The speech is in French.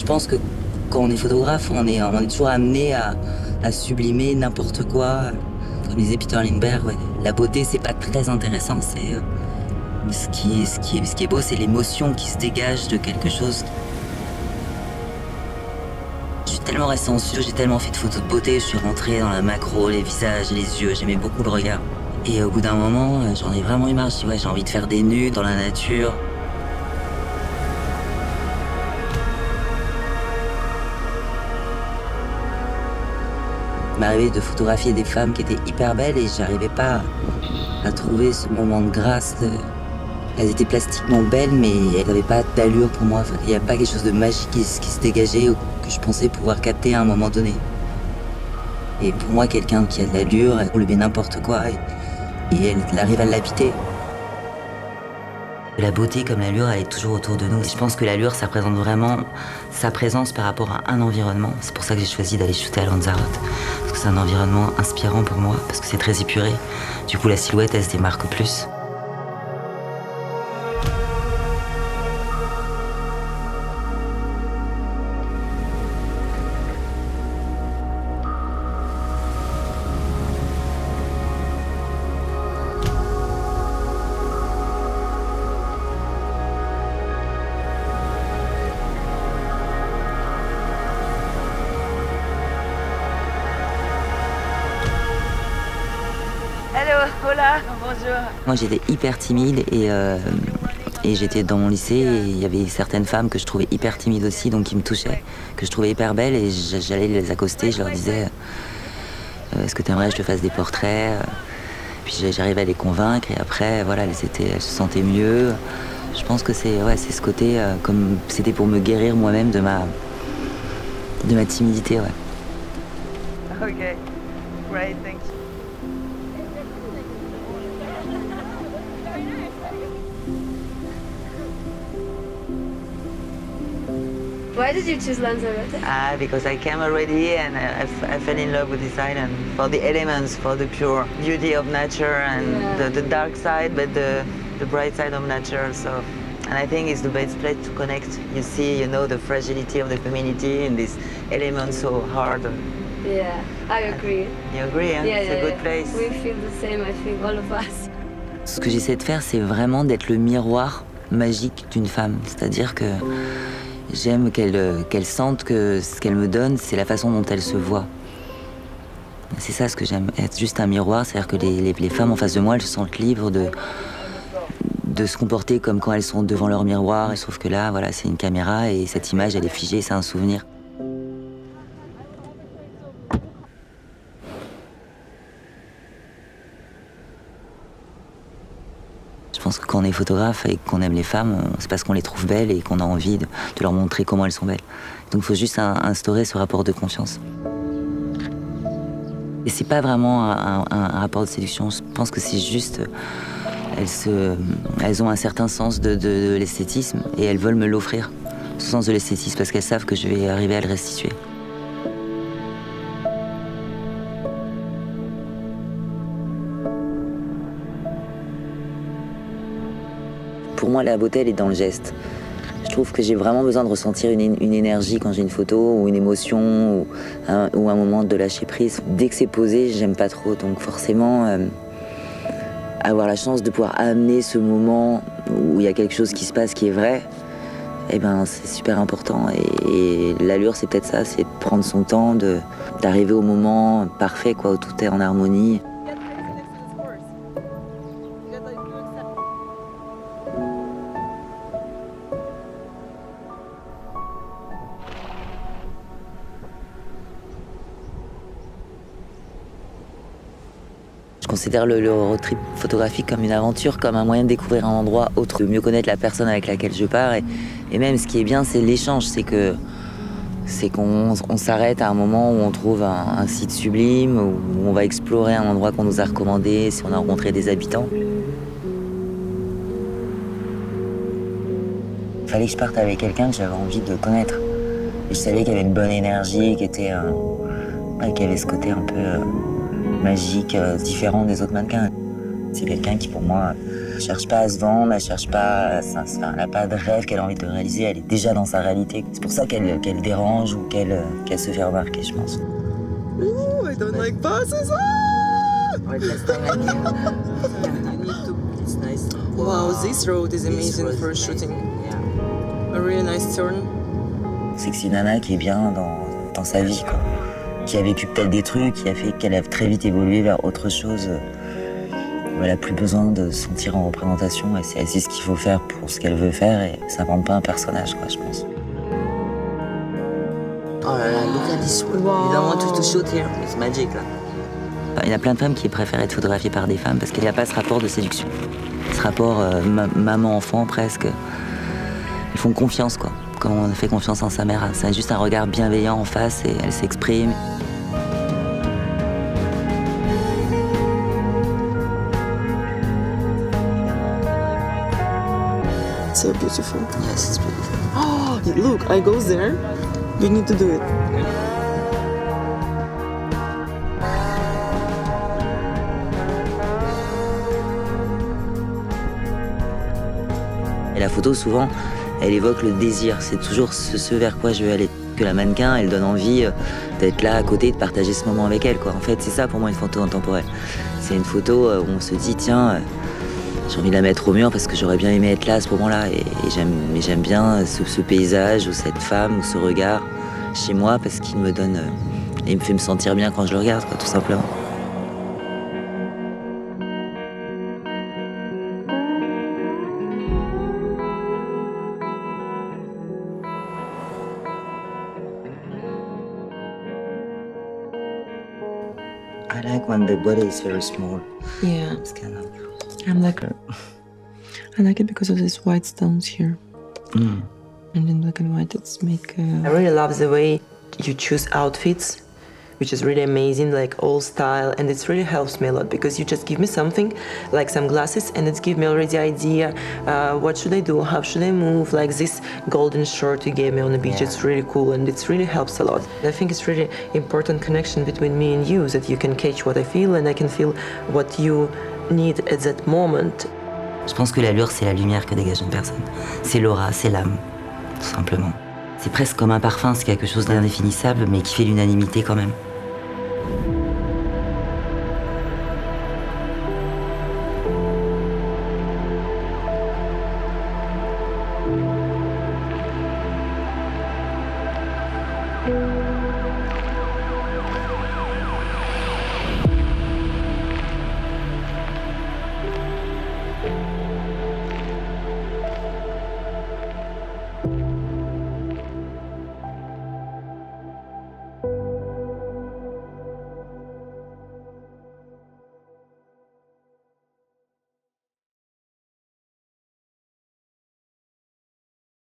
Je pense que quand on est photographe, on est toujours amené à sublimer n'importe quoi. Comme disait Peter Lindbergh, ouais, la beauté, c'est pas très intéressant. Ce qui est beau, c'est l'émotion qui se dégage de quelque chose. Je suis tellement resté en studio, j'ai tellement fait de photos de beauté, je suis rentré dans la macro, les visages, les yeux, j'aimais beaucoup le regard. Et au bout d'un moment, j'en ai vraiment eu marre. Je dis, ouais, j'ai envie de faire des nus dans la nature. Il m'arrivait de photographier des femmes qui étaient hyper belles et j'arrivais pas à trouver ce moment de grâce. Elles étaient plastiquement belles, mais elles n'avaient pas d'allure pour moi. Enfin, il n'y a pas quelque chose de magique qui se dégageait ou que je pensais pouvoir capter à un moment donné. Et pour moi, quelqu'un qui a de l'allure, elle roule bien n'importe quoi et elle arrive à l'habiter. La beauté comme l'allure, elle est toujours autour de nous. Je pense que l'allure, ça représente vraiment sa présence par rapport à un environnement. C'est pour ça que j'ai choisi d'aller shooter à Lanzarote. Parce que c'est un environnement inspirant pour moi, parce que c'est très épuré. Du coup, la silhouette, elle se démarque plus. Hello, hola, bonjour. Moi, j'étais hyper timide et j'étais dans mon lycée et il y avait certaines femmes que je trouvais hyper timides aussi, donc qui me touchaient, que je trouvais hyper belles et j'allais les accoster, je leur disais est-ce que tu aimerais que je te fasse des portraits? Puis j'arrivais à les convaincre et après, voilà, elles se sentaient mieux. Je pense que c'est ce côté, comme c'était pour me guérir moi-même de ma timidité, ouais. Okay, great, thank you. Why did you choose Lanzarote? Because I came already and I fell in love with this island for the elements, for the pure beauty of nature and the dark side, but the bright side of nature. So, and I think it's the best place to connect. You see, you know, the fragility of the community in this element so hard. Yeah, I agree. You agree, huh? Yeah, It's a good place. We feel the same, I think, all of us. Ce que j'essaie de faire, c'est vraiment d'être le miroir magique d'une femme. C'est-à-dire que j'aime qu'elle sente que ce qu'elle me donne, c'est la façon dont elle se voit. C'est ça ce que j'aime, être juste un miroir, c'est-à-dire que les femmes en face de moi, elles se sentent libres de se comporter comme quand elles sont devant leur miroir. Sauf que là, voilà, c'est une caméra et cette image, elle est figée, c'est un souvenir. Je pense que quand on est photographe et qu'on aime les femmes, c'est parce qu'on les trouve belles et qu'on a envie de leur montrer comment elles sont belles. Donc il faut juste instaurer ce rapport de confiance. Et c'est pas vraiment un rapport de séduction, je pense que c'est juste... Elles ont un certain sens de l'esthétisme et elles veulent me l'offrir, ce sens de l'esthétisme, parce qu'elles savent que je vais arriver à le restituer. Pour moi, la beauté, elle est dans le geste. Je trouve que j'ai vraiment besoin de ressentir une énergie quand j'ai une photo, ou une émotion, ou un moment de lâcher prise. Dès que c'est posé, j'aime pas trop. Donc forcément, avoir la chance de pouvoir amener ce moment où il y a quelque chose qui se passe qui est vrai, eh ben, c'est super important. Et l'allure, c'est peut-être ça, c'est de prendre son temps, d'arriver au moment parfait, quoi, où tout est en harmonie. Je considère le road trip photographique comme une aventure, comme un moyen de découvrir un endroit autre, de mieux connaître la personne avec laquelle je pars. Et même ce qui est bien, c'est l'échange, c'est qu'on s'arrête à un moment où on trouve un site sublime, où on va explorer un endroit qu'on nous a recommandé, si on a rencontré des habitants. Il fallait que je parte avec quelqu'un que j'avais envie de connaître. Et je savais qu'il y avait une bonne énergie, qu'il y avait ce côté un peu magique, différent des autres mannequins. C'est quelqu'un qui, pour moi, cherche pas à se vendre, elle cherche pas, elle n'a pas de rêve qu'elle a envie de réaliser, elle est déjà dans sa réalité. C'est pour ça qu'elle dérange ou qu'elle se fait remarquer, je pense. Ooh, I don't like buses. Wow, this road is amazing for shooting. A really nice turn. C'est que c'est une nana qui est bien dans sa vie, quoi. Qui a vécu peut-être des trucs, qui a fait qu'elle a très vite évolué vers autre chose. Elle n'a plus besoin de se sentir en représentation et c'est ce qu'il faut faire pour ce qu'elle veut faire et ça ne rend pas un personnage, quoi, je pense. Oh là là, look at this one. Wow. You don't want to shoot here, it's magic là. Il y a plein de femmes qui préfèrent être photographiées par des femmes parce qu'il n'y a pas ce rapport de séduction. Ce rapport maman-enfant presque. Ils font confiance, quoi. Comme on fait confiance en sa mère, c'est juste un regard bienveillant en face et elle s'exprime. So beautiful. Yes, it's beautiful. Oh, look, I go there. You need to do it. Et la photo, souvent, elle évoque le désir. C'est toujours ce vers quoi je veux aller. Que la mannequin, elle donne envie d'être là à côté, de partager ce moment avec elle, quoi. En fait, c'est ça pour moi une photo intemporelle. C'est une photo où on se dit, tiens, j'ai envie de la mettre au mur parce que j'aurais bien aimé être là à ce moment-là. Mais j'aime bien ce paysage ou cette femme ou ce regard chez moi parce qu'il me donne, il me fait me sentir bien quand je le regarde, quoi, tout simplement. I like when the body is very small. Yeah. It's kind of... I like it because of these white stones here. And in black and white, it's make. I really love the way you choose outfits, which is really amazing, like all style, and it really helps me a lot because you just give me something, like some glasses, and it gives me already idea. What should I do? How should I move? Like this golden shirt you gave me on the beach, it's really cool, and it really helps a lot. I think it's really important connection between me and you, that you can catch what I feel, and I can feel what you need at that moment. Je pense que l'allure, c'est la lumière que dégage une personne. C'est l'aura, c'est l'âme, tout simplement. C'est presque comme un parfum, c'est quelque chose d'indéfinissable, mais qui fait l'unanimité quand même.